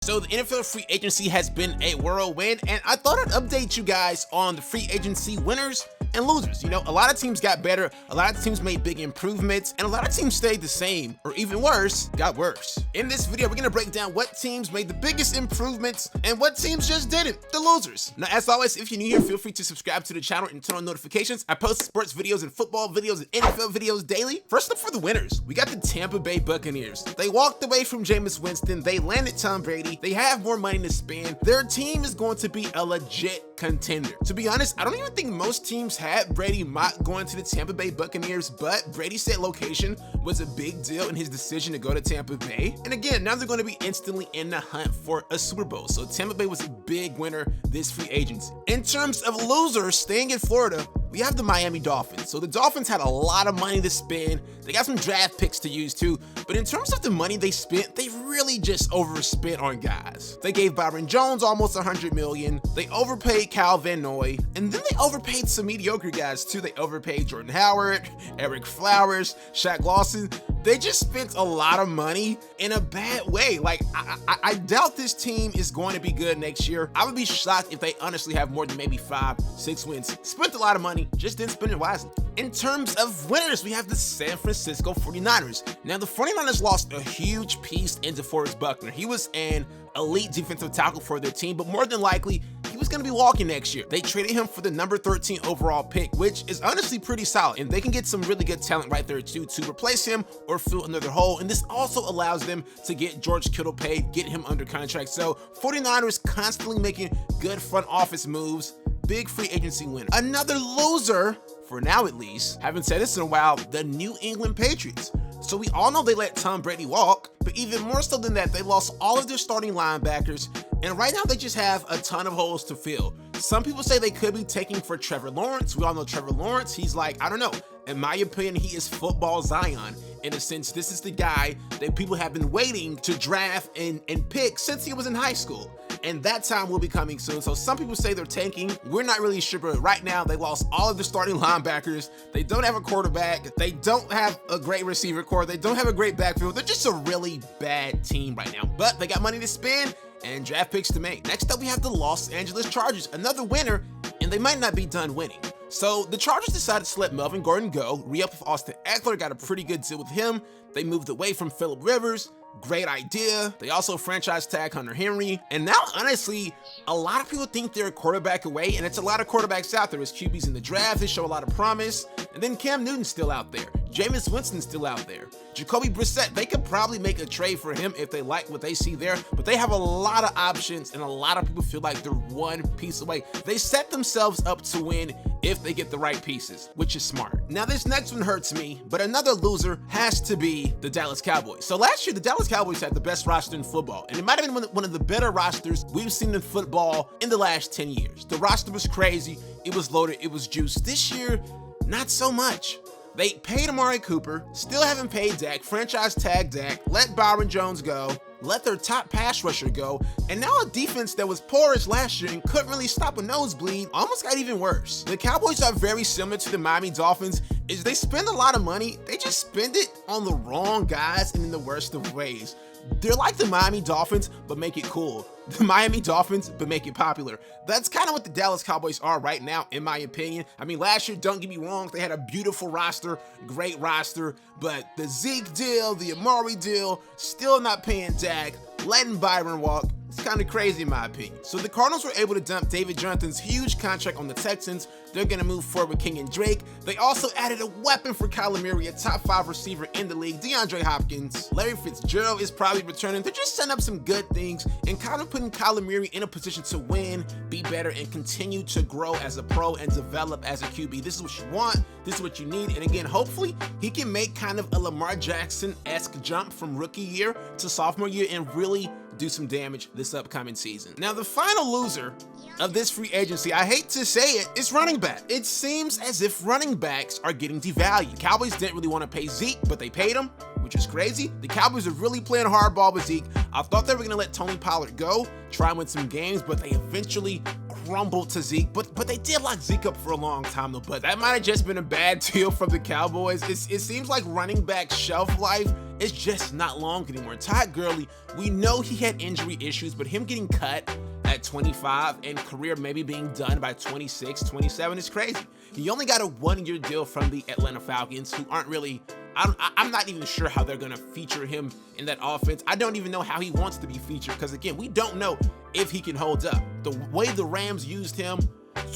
So the NFL free agency has been a whirlwind, and I thought I'd update you guys on the free agency winners and losers. You know, a lot of teams got better, a lot of teams made big improvements, and a lot of teams stayed the same, or even worse, got worse. In this video, we're gonna break down what teams made the biggest improvements and what teams just didn't, the losers. Now, as always, if you're new here, feel free to subscribe to the channel and turn on notifications. I post sports videos and football videos and NFL videos daily. First up for the winners, we got the Tampa Bay Buccaneers. They walked away from Jameis Winston, they landed Tom Brady, they have more money to spend. Their team is going to be a legit contender. To be honest, I don't even think most teams had Brady mocked going to the Tampa Bay Buccaneers, but Brady said location was a big deal in his decision to go to Tampa Bay. And again, now they're going to be instantly in the hunt for a Super Bowl. So Tampa Bay was a big winner this free agency. In terms of losers, staying in Florida, we have the Miami Dolphins. So the Dolphins had a lot of money to spend. They got some draft picks to use too. But in terms of the money they spent, they really just overspent on guys. They gave Byron Jones almost $100 million. They overpaid Kyle Van Noy. And then they overpaid some mediocre guys too. They overpaid Jordan Howard, Eric Flowers, Shaq Lawson. They just spent a lot of money in a bad way. Like, I doubt this team is going to be good next year. I would be shocked if they honestly have more than maybe 5-6 wins. Spent a lot of money, just didn't spend it wisely. In terms of winners, we have the San Francisco 49ers. Now, the 49ers lost a huge piece into DeForest Buckner. He was an elite defensive tackle for their team, but more than likely, he was going to be walking next year. They traded him for the number 13 overall pick, which is honestly pretty solid. And they can get some really good talent right there too to replace him or fill another hole. And this also allows them to get George Kittle paid, get him under contract. So 49ers constantly making good front office moves. Big free agency winner. Another loser, for now at least, haven't said this in a while, the New England Patriots. So we all know they let Tom Brady walk, but even more so than that, they lost all of their starting linebackers, and right now they just have a ton of holes to fill. Some people say they could be taking for Trevor Lawrence. We all know Trevor Lawrence, he's like, I don't know. In my opinion, he is football Zion. In a sense, this is the guy that people have been waiting to draft and pick since he was in high school. And that time will be coming soon. So some people say they're tanking. We're not really sure, but right now they lost all of their starting linebackers. They don't have a quarterback. They don't have a great receiver core. They don't have a great backfield. They're just a really bad team right now, but they got money to spend and draft picks to make. Next up, we have the Los Angeles Chargers, another winner, and they might not be done winning. So the Chargers decided to let Melvin Gordon go, re-up with Austin Eckler, got a pretty good deal with him. They moved away from Phillip Rivers. Great idea. They also franchise tag Hunter Henry. And now, honestly, a lot of people think they're a quarterback away, and it's a lot of quarterbacks out there. There's QBs in the draft, they show a lot of promise. And then Cam Newton's still out there. Jameis Winston's still out there. Jacoby Brissett, they could probably make a trade for him if they like what they see there, but they have a lot of options, and a lot of people feel like they're one piece away. They set themselves up to win if they get the right pieces, which is smart. Now, this next one hurts me, but another loser has to be the Dallas Cowboys. So last year, the Dallas Cowboys had the best roster in football, and it might have been one of the better rosters we've seen in football in the last 10 years. The roster was crazy, it was loaded, it was juiced. This year, not so much. They paid Amari Cooper, still haven't paid Dak, franchise tag Dak, let Byron Jones go, let their top pass rusher go, and now a defense that was porous last year and couldn't really stop a nosebleed almost got even worse. The Cowboys are very similar to the Miami Dolphins, is they spend a lot of money, they just spend it on the wrong guys and in the worst of ways. They're like the Miami Dolphins, but make it cool. The Miami Dolphins, but make it popular. That's kind of what the Dallas Cowboys are right now, in my opinion. I mean, last year, don't get me wrong, they had a beautiful roster, great roster, but the Zeke deal, the Amari deal, still not paying Dak, letting Byron walk. It's kind of crazy in my opinion. So the Cardinals were able to dump David Johnson's huge contract on the Texans. They're going to move forward with King and Drake. They also added a weapon for Kyler Murray, a top 5 receiver in the league, Deandre Hopkins. Larry Fitzgerald is probably returning. They're just setting up some good things and kind of putting Kyler Murray in a position to win, be better, and continue to grow as a pro and develop as a QB. This is what you want. This is what you need. And again, hopefully he can make kind of a Lamar Jackson-esque jump from rookie year to sophomore year and really do some damage this upcoming season. Now, the final loser of this free agency, I hate to say it, is running back. It seems as if running backs are getting devalued. Cowboys didn't really want to pay Zeke, but they paid him, which is crazy. The Cowboys are really playing hardball with Zeke. I thought they were going to let Tony Pollard go, try and win some games, but they eventually grumbled to Zeke, but they did lock Zeke up for a long time though. But that might have just been a bad deal from the Cowboys. It seems like running back shelf life is just not long anymore. Todd Gurley, we know he had injury issues, but him getting cut at 25 and career maybe being done by 26, 27 is crazy. He only got a 1-year deal from the Atlanta Falcons, who aren't really, I'm not even sure how they're going to feature him in that offense. I don't even know how he wants to be featured because, again, we don't know if he can hold up. The way the Rams used him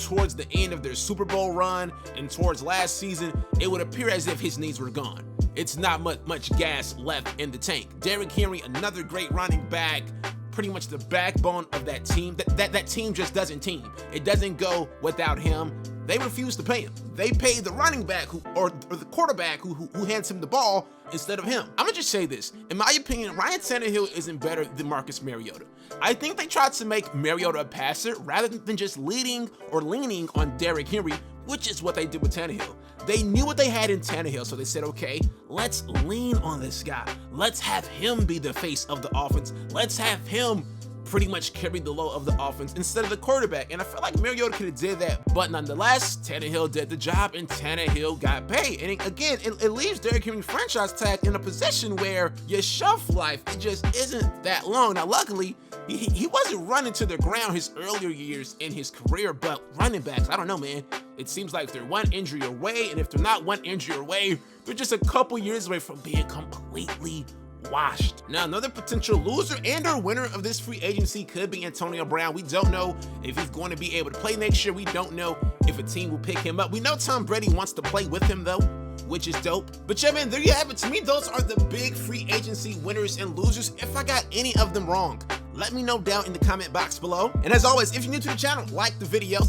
towards the end of their Super Bowl run and towards last season, it would appear as if his knees were gone. It's not much gas left in the tank. Derrick Henry, another great running back, pretty much the backbone of that team. That team just doesn't team. It doesn't go without him. They refuse to pay him. They pay the running back or the quarterback who hands him the ball instead of him. I'm gonna just say this. In my opinion, Ryan Tannehill isn't better than Marcus Mariota. I think they tried to make Mariota a passer rather than just leaning on Derrick Henry, which is what they did with Tannehill. They knew what they had in Tannehill, so they said, okay, let's lean on this guy. Let's have him be the face of the offense. Let's have him pretty much carry the load of the offense instead of the quarterback. And I feel like Mariota could have did that. But nonetheless, Tannehill did the job and Tannehill got paid. And again, it leaves Derrick Henry franchise tag in a position where your shelf life, it just isn't that long. Now, luckily, he wasn't running to the ground his earlier years in his career, but running backs, I don't know, man. It seems like they're one injury away, and if they're not one injury away, they're just a couple years away from being completely washed. Now, another potential loser and or winner of this free agency could be Antonio Brown. We don't know if he's going to be able to play next year. We don't know if a team will pick him up. We know Tom Brady wants to play with him though, which is dope. But yeah, man, there you have it. To me, those are the big free agency winners and losers. If I got any of them wrong, let me know down in the comment box below. And as always, if you're new to the channel, like the video.